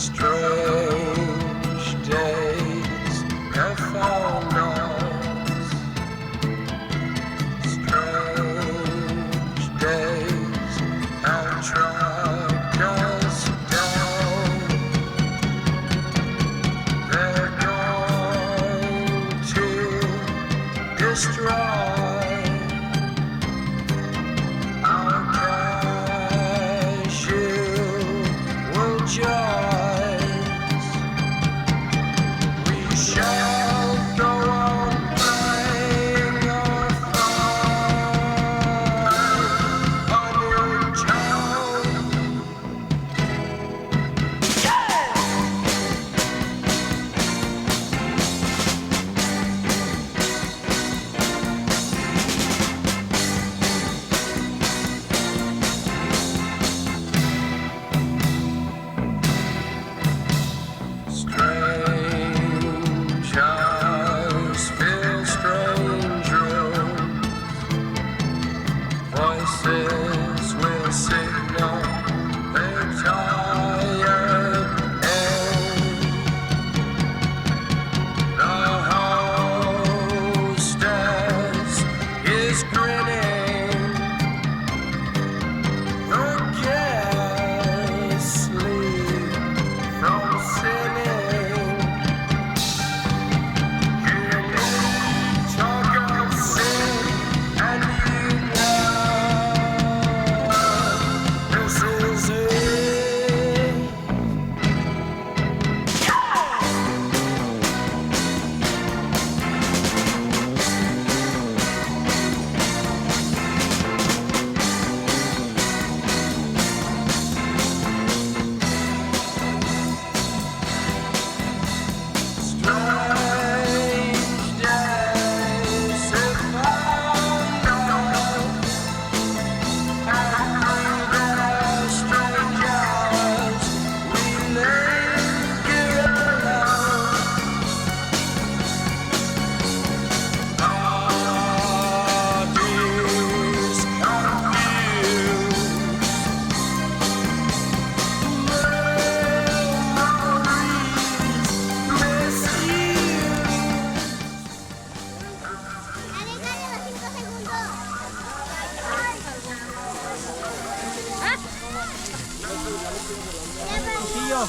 Strange days have found us. Strange days have tracked us down. They're going to destroy our casual joys. We shall go on playing our fight on your town. Strange eyes fill strange rooms. Voices will signal their tired end. The hostess is grinning. Your guests sleep from sinning. Hear me talk of sin, and you know this is it. Strange days have found us, and through their strange hours we linger alone. Bodies confused, memories misused. Cuchillo.